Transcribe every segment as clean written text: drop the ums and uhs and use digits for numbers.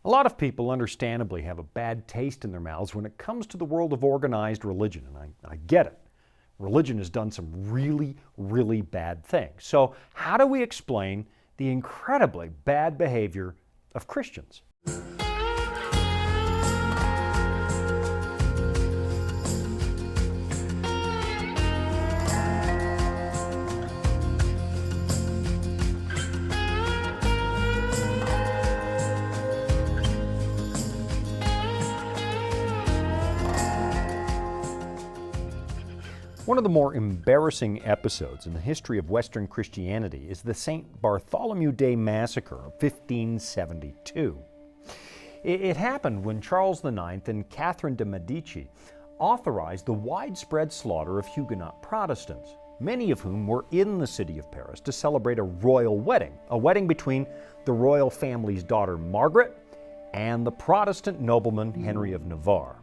A lot of people understandably have a bad taste in their mouths when it comes to the world of organized religion, and I get it. Religion has done some really, really bad things. So how do we explain the incredibly bad behavior of Christians? One of the more embarrassing episodes in the history of Western Christianity is the St. Bartholomew Day Massacre of 1572. It happened when Charles IX and Catherine de' Medici authorized the widespread slaughter of Huguenot Protestants, many of whom were in the city of Paris to celebrate a royal wedding, a wedding between the royal family's daughter Margaret and the Protestant nobleman Henry of Navarre.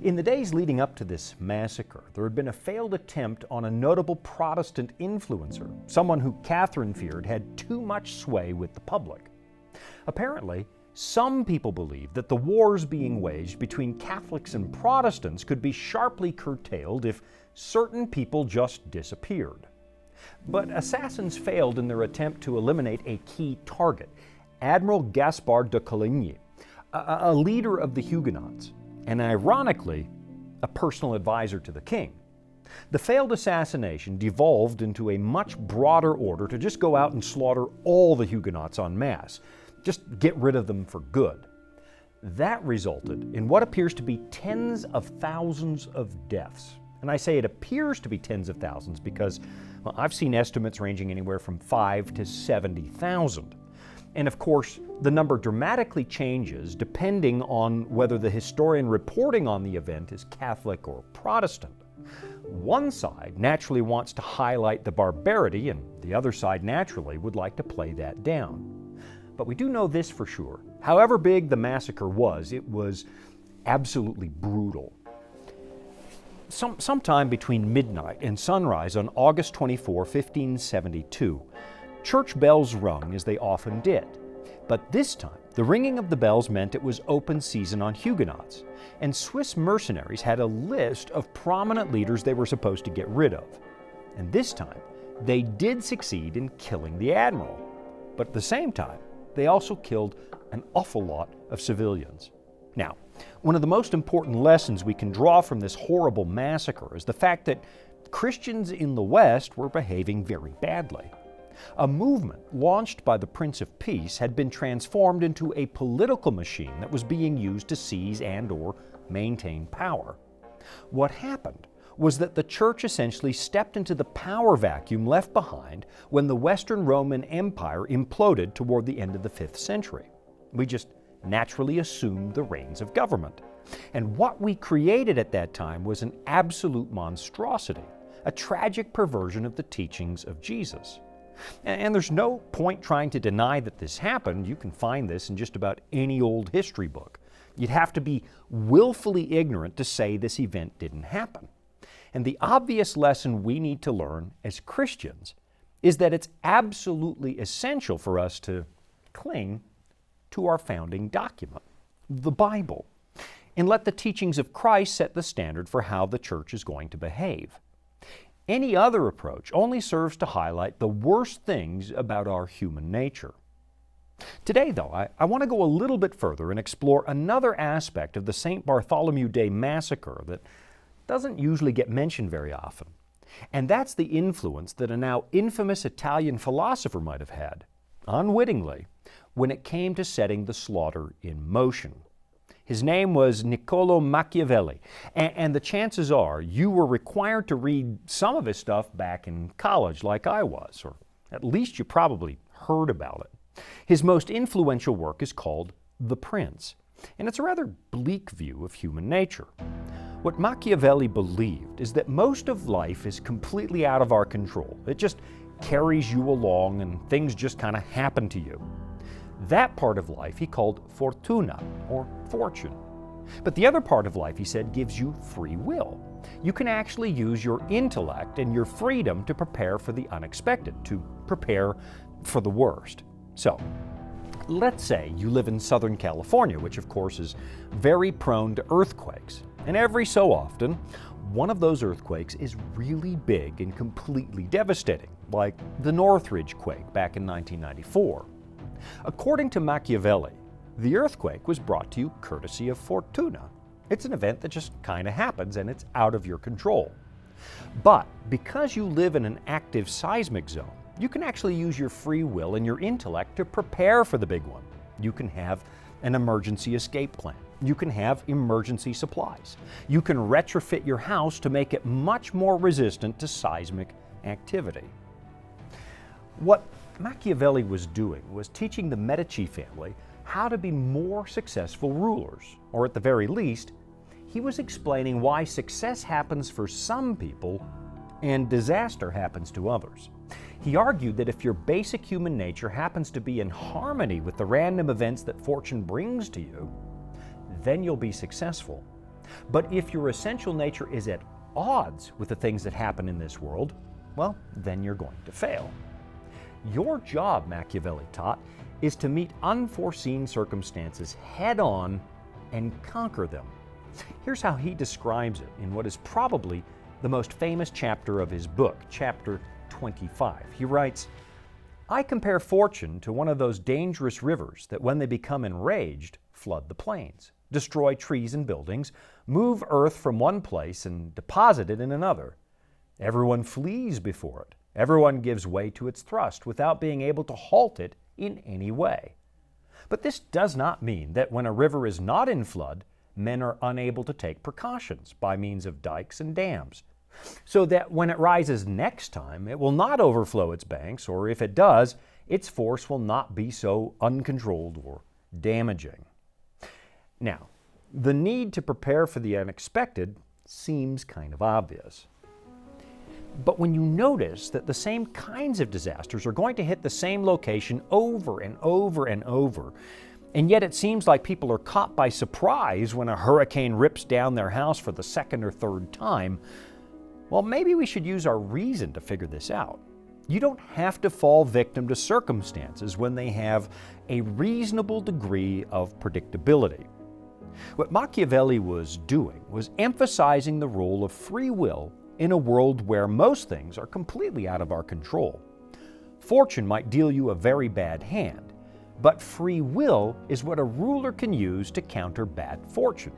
In the days leading up to this massacre, there had been a failed attempt on a notable Protestant influencer, someone who Catherine feared had too much sway with the public. Apparently, some people believed that the wars being waged between Catholics and Protestants could be sharply curtailed if certain people just disappeared. But assassins failed in their attempt to eliminate a key target, Admiral Gaspard de Coligny, a leader of the Huguenots, and ironically, a personal advisor to the king. The failed assassination devolved into a much broader order to just go out and slaughter all the Huguenots en masse, just get rid of them for good. That resulted in what appears to be tens of thousands of deaths. And I say it appears to be tens of thousands because, well, I've seen estimates ranging anywhere from 5 to 70,000. And of course, the number dramatically changes depending on whether the historian reporting on the event is Catholic or Protestant. One side naturally wants to highlight the barbarity, and the other side naturally would like to play that down. But we do know this for sure. However big the massacre was, it was absolutely brutal. Sometime between midnight and sunrise on August 24, 1572, church bells rung as they often did. But this time, the ringing of the bells meant it was open season on Huguenots, and Swiss mercenaries had a list of prominent leaders they were supposed to get rid of. And this time, they did succeed in killing the admiral. But at the same time, they also killed an awful lot of civilians. Now, one of the most important lessons we can draw from this horrible massacre is the fact that Christians in the West were behaving very badly. A movement launched by the Prince of Peace had been transformed into a political machine that was being used to seize and/or maintain power. What happened was that the Church essentially stepped into the power vacuum left behind when the Western Roman Empire imploded toward the end of the 5th century. We just naturally assumed the reins of government. And what we created at that time was an absolute monstrosity, a tragic perversion of the teachings of Jesus. And there's no point trying to deny that this happened. You can find this in just about any old history book. You'd have to be willfully ignorant to say this event didn't happen. And the obvious lesson we need to learn as Christians is that it's absolutely essential for us to cling to our founding document, the Bible, and let the teachings of Christ set the standard for how the church is going to behave. Any other approach only serves to highlight the worst things about our human nature. Today, though, I want to go a little bit further and explore another aspect of the St. Bartholomew Day Massacre that doesn't usually get mentioned very often. And that's the influence that a now infamous Italian philosopher might have had, unwittingly, when it came to setting the slaughter in motion. His name was Niccolo Machiavelli, and the chances are you were required to read some of his stuff back in college like I was, or at least you probably heard about it. His most influential work is called The Prince, and it's a rather bleak view of human nature. What Machiavelli believed is that most of life is completely out of our control. It just carries you along and things just kind of happen to you. That part of life he called fortuna, or fortune. But the other part of life, he said, gives you free will. You can actually use your intellect and your freedom to prepare for the unexpected, to prepare for the worst. So, Let's say you live in Southern California, which of course is very prone to earthquakes. And every so often, one of those earthquakes is really big and completely devastating, like the Northridge quake back in 1994. According to Machiavelli, the earthquake was brought to you courtesy of fortuna. It's an event that just kind of happens and it's out of your control. But because you live in an active seismic zone, you can actually use your free will and your intellect to prepare for the big one. You can have an emergency escape plan. You can have emergency supplies. You can retrofit your house to make it much more resistant to seismic activity. What Machiavelli was doing was teaching the Medici family how to be more successful rulers, or at the very least, he was explaining why success happens for some people and disaster happens to others. He argued that if your basic human nature happens to be in harmony with the random events that fortune brings to you, then you'll be successful. But if your essential nature is at odds with the things that happen in this world, well, then you're going to fail. Your job, Machiavelli taught, is to meet unforeseen circumstances head on and conquer them. Here's how he describes it in what is probably the most famous chapter of his book, chapter 25. He writes, "I compare fortune to one of those dangerous rivers that when they become enraged, flood the plains, destroy trees and buildings, move earth from one place and deposit it in another. Everyone flees before it. Everyone gives way to its thrust without being able to halt it in any way. But this does not mean that when a river is not in flood, men are unable to take precautions by means of dikes and dams, so that when it rises next time, it will not overflow its banks, or if it does, its force will not be so uncontrolled or damaging." Now, the need to prepare for the unexpected seems kind of obvious. But when you notice that the same kinds of disasters are going to hit the same location over and over and over, and yet it seems like people are caught by surprise when a hurricane rips down their house for the second or third time, well, maybe we should use our reason to figure this out. You don't have to fall victim to circumstances when they have a reasonable degree of predictability. What Machiavelli was doing was emphasizing the role of free will in a world where most things are completely out of our control. Fortune might deal you a very bad hand, but free will is what a ruler can use to counter bad fortune.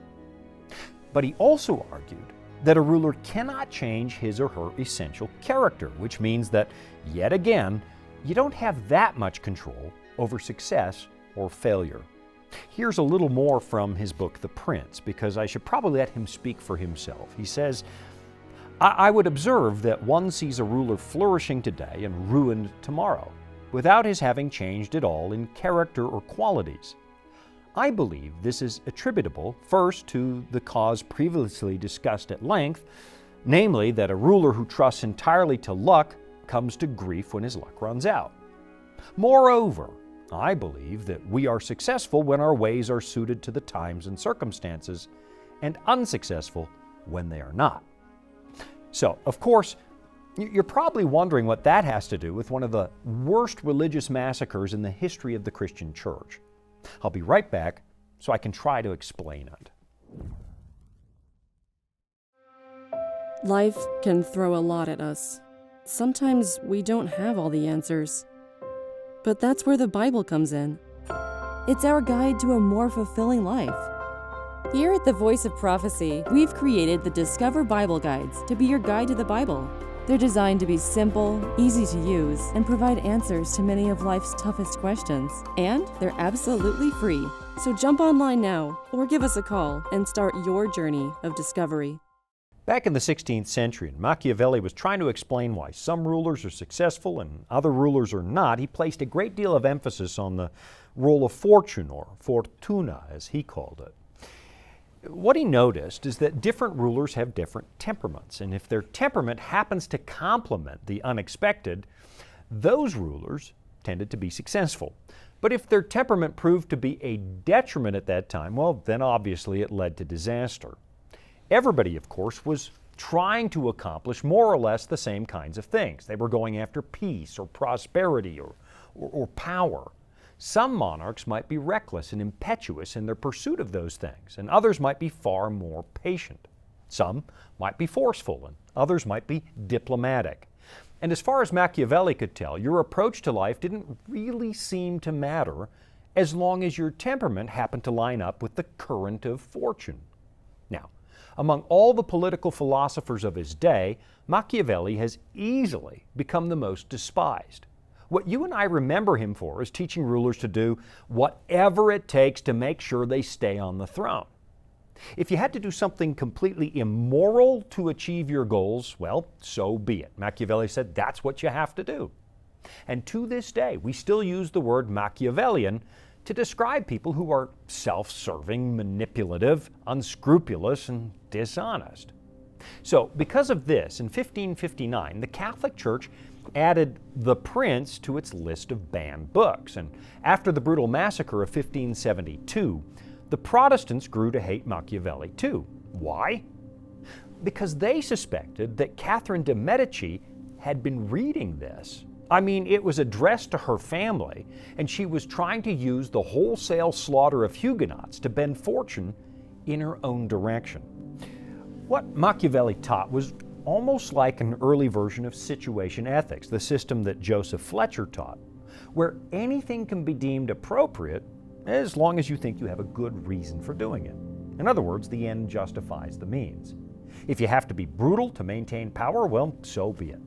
But he also argued that a ruler cannot change his or her essential character, which means that, yet again, you don't have that much control over success or failure. Here's a little more from his book, The Prince, because I should probably let him speak for himself. He says, I would observe that one sees a ruler flourishing today and ruined tomorrow, without his having changed at all in character or qualities. I believe this is attributable first to the cause previously discussed at length, namely that a ruler who trusts entirely to luck comes to grief when his luck runs out. Moreover, I believe that we are successful when our ways are suited to the times and circumstances, and unsuccessful when they are not. So, of course, you're probably wondering what that has to do with one of the worst religious massacres in the history of the Christian church. I'll be right back so I can try to explain it. Life can throw a lot at us. Sometimes we don't have all the answers. But that's where the Bible comes in. It's our guide to a more fulfilling life. Here at the Voice of Prophecy, we've created the Discover Bible Guides to be your guide to the Bible. They're designed to be simple, easy to use, and provide answers to many of life's toughest questions. And they're absolutely free. So jump online now, or give us a call and start your journey of discovery. Back in the 16th century, Machiavelli was trying to explain why some rulers are successful and other rulers are not. He placed a great deal of emphasis on the role of fortune, or fortuna as he called it. What he noticed is that different rulers have different temperaments, and if their temperament happens to complement the unexpected, those rulers tended to be successful. But if their temperament proved to be a detriment at that time, well, then obviously it led to disaster. Everybody, of course, was trying to accomplish more or less the same kinds of things. They were going after peace or prosperity or power. Some monarchs might be reckless and impetuous in their pursuit of those things, and others might be far more patient. Some might be forceful, and others might be diplomatic. And as far as Machiavelli could tell, your approach to life didn't really seem to matter as long as your temperament happened to line up with the current of fortune. Now, among all the political philosophers of his day, Machiavelli has easily become the most despised. What you and I remember him for is teaching rulers to do whatever it takes to make sure they stay on the throne. If you had to do something completely immoral to achieve your goals, well, so be it. Machiavelli said that's what you have to do. And to this day, we still use the word Machiavellian to describe people who are self-serving, manipulative, unscrupulous, and dishonest. So, because of this, in 1559, the Catholic Church added The Prince to its list of banned books. And after the brutal massacre of 1572, the Protestants grew to hate Machiavelli too. Why? Because they suspected that Catherine de' Medici had been reading this. I mean, it was addressed to her family, and she was trying to use the wholesale slaughter of Huguenots to bend fortune in her own direction. What Machiavelli taught was almost like an early version of situation ethics, the system that Joseph Fletcher taught, where anything can be deemed appropriate as long as you think you have a good reason for doing it. In other words, the end justifies the means. If you have to be brutal to maintain power, well, so be it.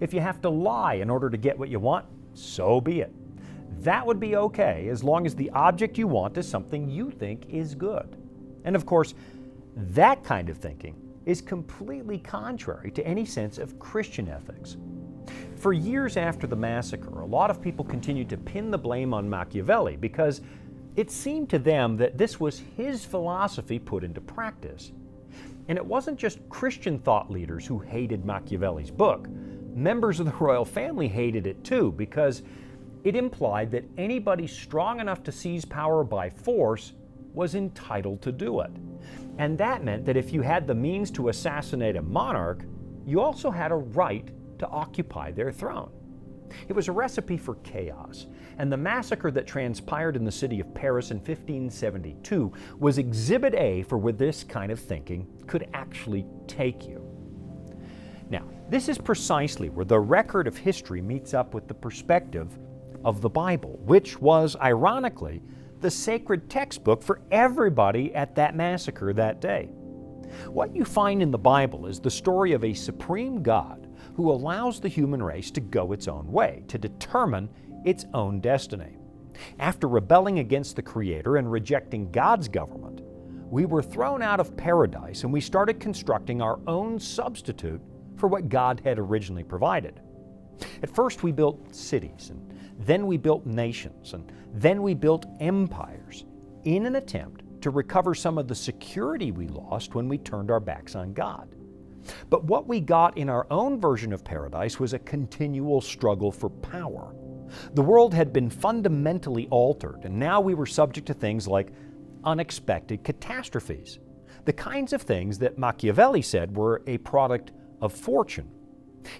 If you have to lie in order to get what you want, so be it. That would be okay as long as the object you want is something you think is good. And of course, that kind of thinking is completely contrary to any sense of Christian ethics. For years after the massacre, a lot of people continued to pin the blame on Machiavelli because it seemed to them that this was his philosophy put into practice. And it wasn't just Christian thought leaders who hated Machiavelli's book. Members of the royal family hated it too because it implied that anybody strong enough to seize power by force was entitled to do it. And that meant that if you had the means to assassinate a monarch, you also had a right to occupy their throne. It was a recipe for chaos, and the massacre that transpired in the city of Paris in 1572 was Exhibit A for where this kind of thinking could actually take you. Now, this is precisely where the record of history meets up with the perspective of the Bible, which was, ironically, the sacred textbook for everybody at that massacre that day. What you find in the Bible is the story of a supreme God who allows the human race to go its own way, to determine its own destiny. After rebelling against the Creator and rejecting God's government, we were thrown out of paradise and we started constructing our own substitute for what God had originally provided. At first we built cities, and then we built nations, and then we built empires in an attempt to recover some of the security we lost when we turned our backs on God. But what we got in our own version of paradise was a continual struggle for power. The world had been fundamentally altered, and now we were subject to things like unexpected catastrophes, the kinds of things that Machiavelli said were a product of fortune.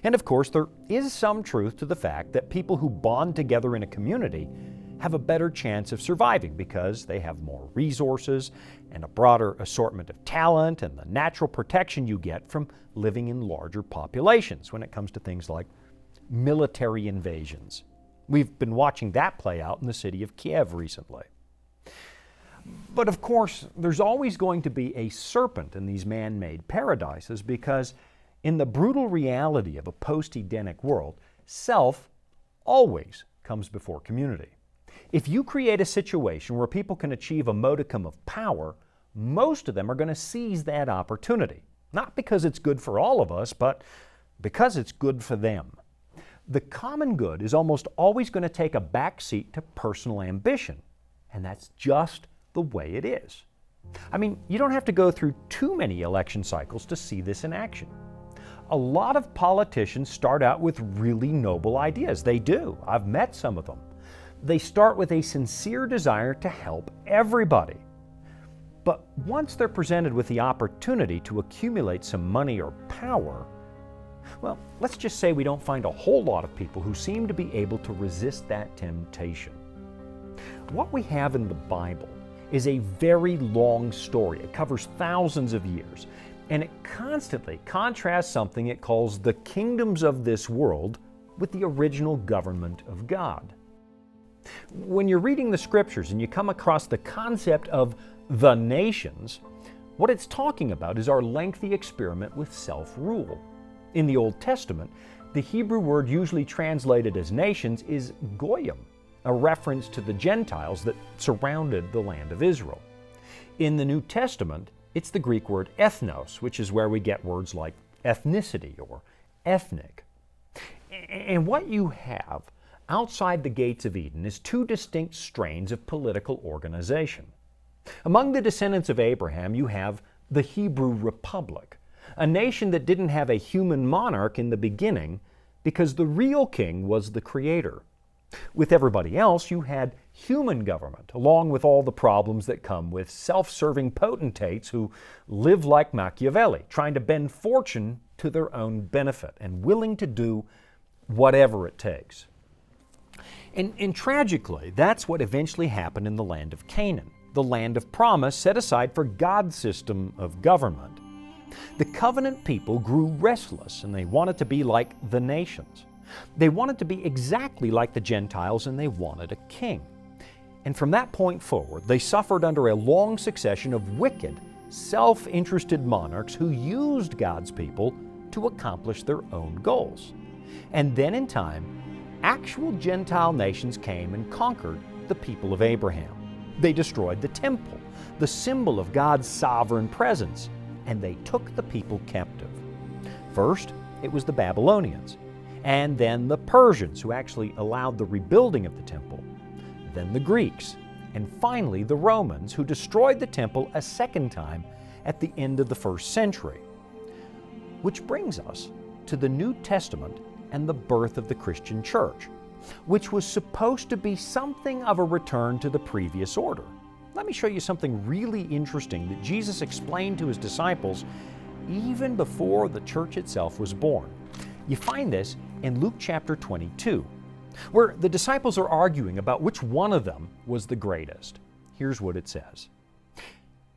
And of course, there is some truth to the fact that people who bond together in a community have a better chance of surviving because they have more resources and a broader assortment of talent and the natural protection you get from living in larger populations when it comes to things like military invasions. We've been watching that play out in the city of Kiev recently. But of course, there's always going to be a serpent in these man-made paradises because in the brutal reality of a post-Edenic world, self always comes before community. If you create a situation where people can achieve a modicum of power, most of them are going to seize that opportunity. Not because it's good for all of us, but because it's good for them. The common good is almost always going to take a back seat to personal ambition, and that's just the way it is. I mean, you don't have to go through too many election cycles to see this in action. A lot of politicians start out with really noble ideas. They do. I've met some of them. They start with a sincere desire to help everybody. But once they're presented with the opportunity to accumulate some money or power, well, let's just say we don't find a whole lot of people who seem to be able to resist that temptation. What we have in the Bible is a very long story. It covers thousands of years, and it constantly contrasts something it calls the kingdoms of this world with the original government of God. When you're reading the scriptures and you come across the concept of the nations, what it's talking about is our lengthy experiment with self-rule. In the Old Testament, the Hebrew word usually translated as nations is goyim, a reference to the Gentiles that surrounded the land of Israel. In the New Testament, it's the Greek word ethnos, which is where we get words like ethnicity or ethnic. And what you have outside the gates of Eden is two distinct strains of political organization. Among the descendants of Abraham, you have the Hebrew Republic, a nation that didn't have a human monarch in the beginning because the real king was the creator. With everybody else, you had human government, along with all the problems that come with self-serving potentates who live like Machiavelli, trying to bend fortune to their own benefit and willing to do whatever it takes. And tragically, that's what eventually happened in the land of Canaan, the land of promise set aside for God's system of government. The covenant people grew restless and they wanted to be like the nations. They wanted to be exactly like the Gentiles and they wanted a king. And from that point forward, they suffered under a long succession of wicked, self-interested monarchs who used God's people to accomplish their own goals. And then in time, actual Gentile nations came and conquered the people of Abraham. They destroyed the temple, the symbol of God's sovereign presence, and they took the people captive. First, it was the Babylonians, and then the Persians, who actually allowed the rebuilding of the temple, then the Greeks, and finally the Romans, who destroyed the temple a second time at the end of the first century. Which brings us to the New Testament and the birth of the Christian church, which was supposed to be something of a return to the previous order. Let me show you something really interesting that Jesus explained to his disciples even before the church itself was born. You find this in Luke chapter 22, where the disciples are arguing about which one of them was the greatest. Here's what it says.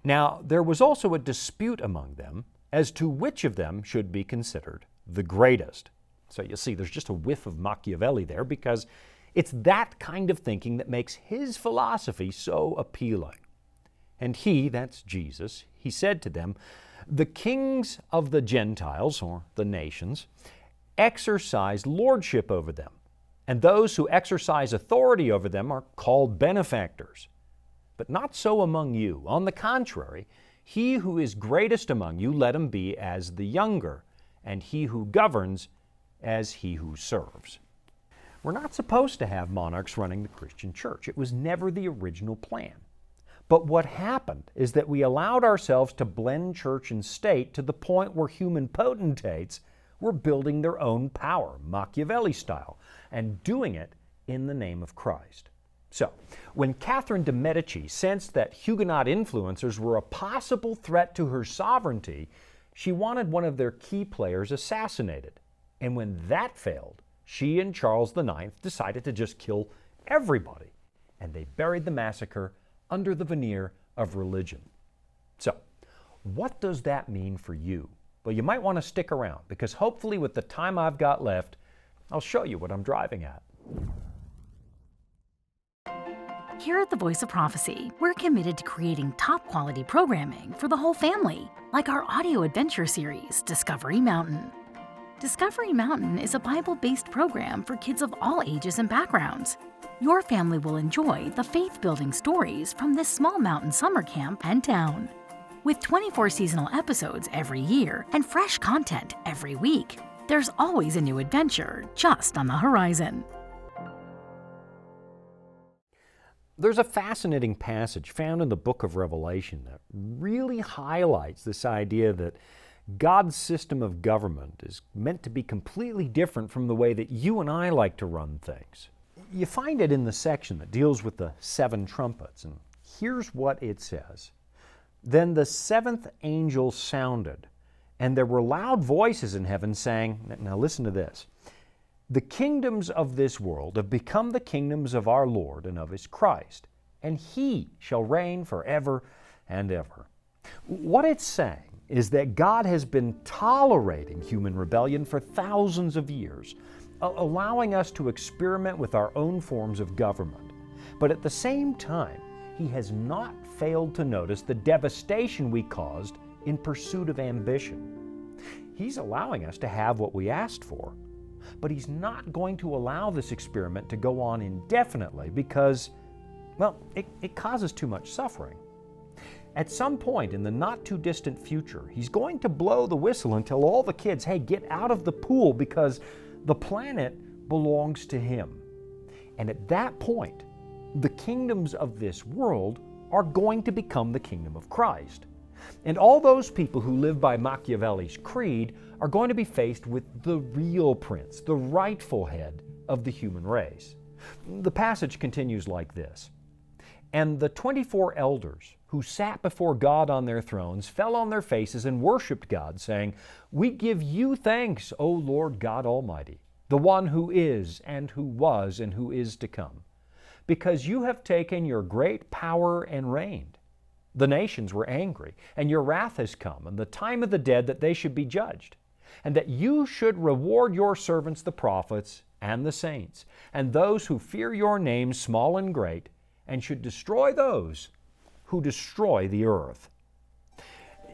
Now, there was also a dispute among them as to which of them should be considered the greatest. So you see, there's just a whiff of Machiavelli there because it's that kind of thinking that makes his philosophy so appealing. And he, that's Jesus, he said to them, the kings of the Gentiles, or the nations, exercise lordship over them, and those who exercise authority over them are called benefactors. But not so among you. On the contrary, he who is greatest among you, let him be as the younger, and he who governs as he who serves. We're not supposed to have monarchs running the Christian church. It was never the original plan. But what happened is that we allowed ourselves to blend church and state to the point where human potentates were building their own power, Machiavelli style, and doing it in the name of Christ. So, when Catherine de' Medici sensed that Huguenot influencers were a possible threat to her sovereignty, she wanted one of their key players assassinated. And when that failed, she and Charles IX decided to just kill everybody. And they buried the massacre under the veneer of religion. So, what does that mean for you? Well, you might want to stick around because hopefully with the time I've got left, I'll show you what I'm driving at. Here at the Voice of Prophecy, we're committed to creating top-quality programming for the whole family, like our audio adventure series, Discovery Mountain. Discovery Mountain is a Bible-based program for kids of all ages and backgrounds. Your family will enjoy the faith-building stories from this small mountain summer camp and town. With 24 seasonal episodes every year and fresh content every week, there's always a new adventure just on the horizon. There's a fascinating passage found in the book of Revelation that really highlights this idea that God's system of government is meant to be completely different from the way that you and I like to run things. You find it in the section that deals with the 7 trumpets, and here's what it says. Then the 7th angel sounded, and there were loud voices in heaven saying, now listen to this, the kingdoms of this world have become the kingdoms of our Lord and of His Christ, and He shall reign forever and ever. What it's saying is that God has been tolerating human rebellion for thousands of years, allowing us to experiment with our own forms of government. But at the same time, He has not failed to notice the devastation we caused in pursuit of ambition. He's allowing us to have what we asked for, but He's not going to allow this experiment to go on indefinitely because, well, it causes too much suffering. At some point in the not too distant future, He's going to blow the whistle and tell all the kids, hey, get out of the pool because the planet belongs to Him. And at that point, the kingdoms of this world are going to become the kingdom of Christ. And all those people who live by Machiavelli's creed are going to be faced with the real prince, the rightful head of the human race. The passage continues like this. And the 24 elders who sat before God on their thrones fell on their faces and worshiped God, saying, We give you thanks, O Lord God Almighty, the one who is and who was and who is to come, because you have taken your great power and reigned. The nations were angry, and your wrath has come, and the time of the dead that they should be judged, and that you should reward your servants the prophets and the saints, and those who fear your name, small and great, and should destroy those who destroy the earth.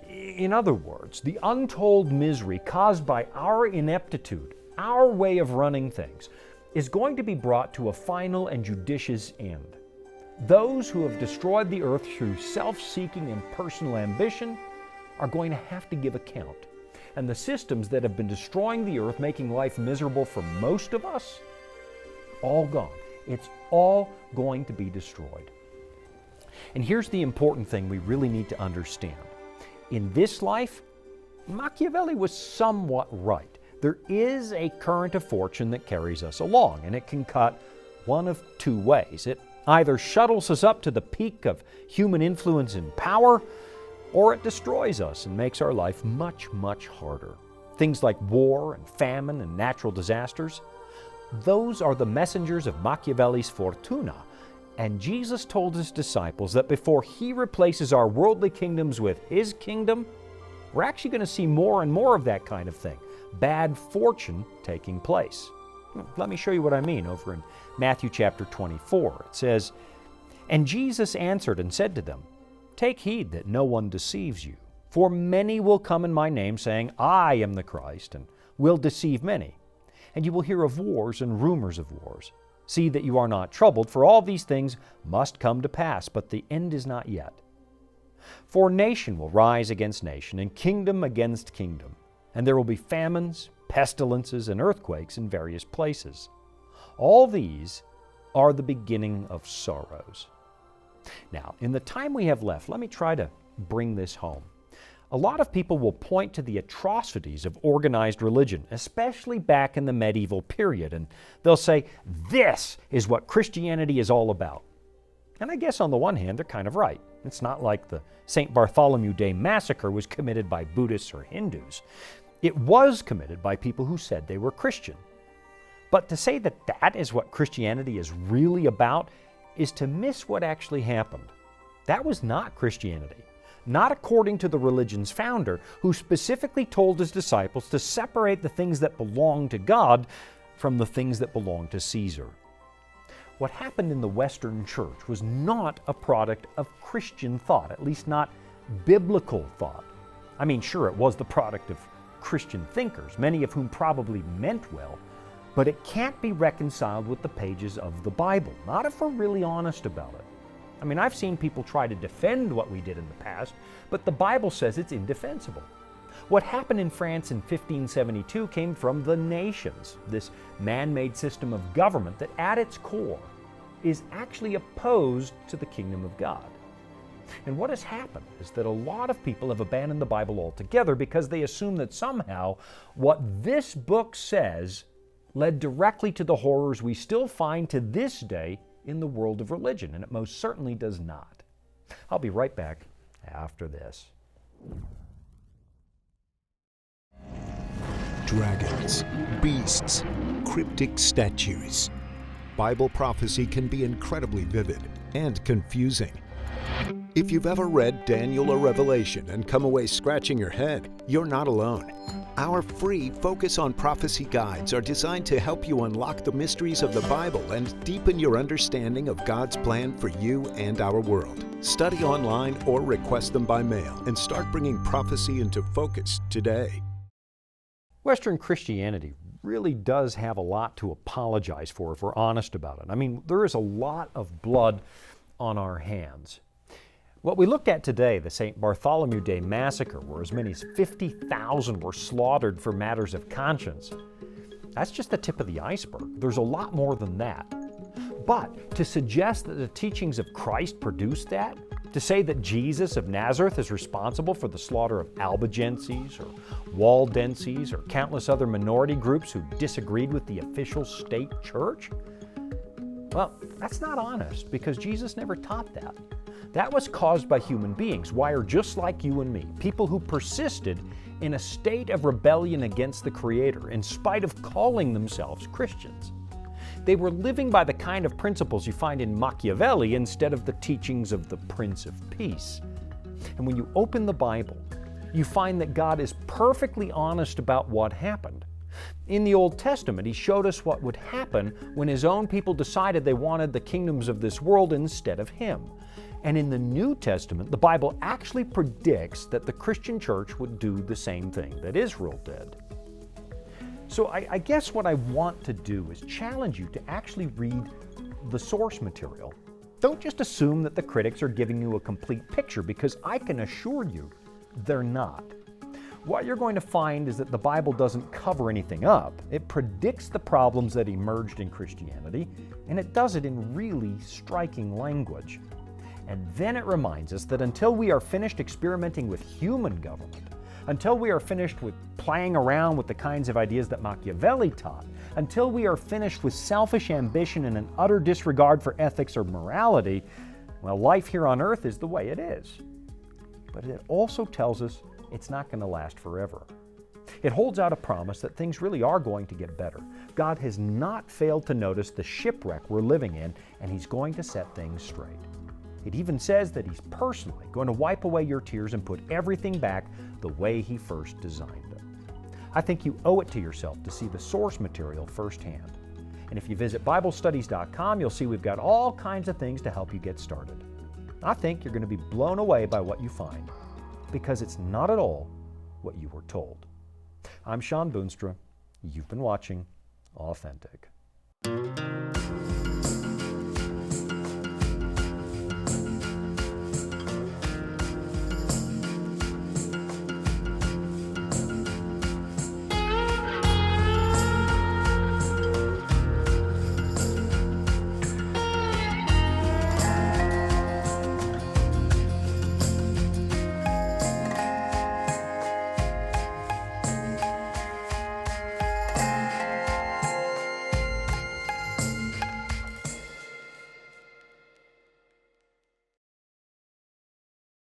In other words, the untold misery caused by our ineptitude, our way of running things, is going to be brought to a final and judicious end. Those who have destroyed the earth through self-seeking and personal ambition are going to have to give account. And the systems that have been destroying the earth, making life miserable for most of us, all gone. It's all going to be destroyed. And here's the important thing we really need to understand. In this life, Machiavelli was somewhat right. There is a current of fortune that carries us along, and it can cut one of two ways. It either shuttles us up to the peak of human influence and power, or it destroys us and makes our life much, much harder. Things like war and famine and natural disasters, those are the messengers of Machiavelli's fortuna. And Jesus told His disciples that before He replaces our worldly kingdoms with His kingdom, we're actually going to see more and more of that kind of thing, bad fortune taking place. Let me show you what I mean over in Matthew chapter 24. It says, And Jesus answered and said to them, Take heed that no one deceives you, for many will come in my name, saying, I am the Christ, and will deceive many. And you will hear of wars and rumors of wars. See that you are not troubled, for all these things must come to pass, but the end is not yet. For nation will rise against nation, and kingdom against kingdom, and there will be famines, pestilences, and earthquakes in various places. All these are the beginning of sorrows. Now, in the time we have left, let me try to bring this home. A lot of people will point to the atrocities of organized religion, especially back in the medieval period, and they'll say, this is what Christianity is all about. And I guess on the one hand, they're kind of right. It's not like the St. Bartholomew Day Massacre was committed by Buddhists or Hindus. It was committed by people who said they were Christian. But to say that that is what Christianity is really about is to miss what actually happened. That was not Christianity. Not according to the religion's founder, who specifically told his disciples to separate the things that belong to God from the things that belong to Caesar. What happened in the Western Church was not a product of Christian thought, at least not biblical thought. I mean, sure, it was the product of Christian thinkers, many of whom probably meant well, but it can't be reconciled with the pages of the Bible, not if we're really honest about it. I mean, I've seen people try to defend what we did in the past, but the Bible says it's indefensible. What happened in France in 1572 came from the nations, this man-made system of government that at its core is actually opposed to the kingdom of God. And what has happened is that a lot of people have abandoned the Bible altogether because they assume that somehow what this book says led directly to the horrors we still find to this day in the world of religion, and it most certainly does not. I'll be right back after this. Dragons, beasts, cryptic statues. Bible prophecy can be incredibly vivid and confusing. If you've ever read Daniel or Revelation and come away scratching your head, you're not alone. Our free Focus on Prophecy guides are designed to help you unlock the mysteries of the Bible and deepen your understanding of God's plan for you and our world. Study online or request them by mail and start bringing prophecy into focus today. Western Christianity really does have a lot to apologize for if we're honest about it. I mean, there is a lot of blood on our hands. What we looked at today, the St. Bartholomew Day Massacre, where as many as 50,000 were slaughtered for matters of conscience, that's just the tip of the iceberg. There's a lot more than that. But to suggest that the teachings of Christ produced that, to say that Jesus of Nazareth is responsible for the slaughter of Albigenses or Waldenses or countless other minority groups who disagreed with the official state church, well, that's not honest, because Jesus never taught that. That was caused by human beings, wired just like you and me, people who persisted in a state of rebellion against the Creator in spite of calling themselves Christians. They were living by the kind of principles you find in Machiavelli instead of the teachings of the Prince of Peace. And when you open the Bible, you find that God is perfectly honest about what happened. In the Old Testament, He showed us what would happen when His own people decided they wanted the kingdoms of this world instead of Him. And in the New Testament, the Bible actually predicts that the Christian church would do the same thing that Israel did. So I guess what I want to do is challenge you to actually read the source material. Don't just assume that the critics are giving you a complete picture, because I can assure you they're not. What you're going to find is that the Bible doesn't cover anything up. It predicts the problems that emerged in Christianity, and it does it in really striking language. And then it reminds us that until we are finished experimenting with human government, until we are finished with playing around with the kinds of ideas that Machiavelli taught, until we are finished with selfish ambition and an utter disregard for ethics or morality, well, life here on earth is the way it is. But it also tells us it's not going to last forever. It holds out a promise that things really are going to get better. God has not failed to notice the shipwreck we're living in, and He's going to set things straight. It even says that He's personally going to wipe away your tears and put everything back the way He first designed it. I think you owe it to yourself to see the source material firsthand. And if you visit BibleStudies.com, you'll see we've got all kinds of things to help you get started. I think you're going to be blown away by what you find, because it's not at all what you were told. I'm Shawn Boonstra. You've been watching Authentic.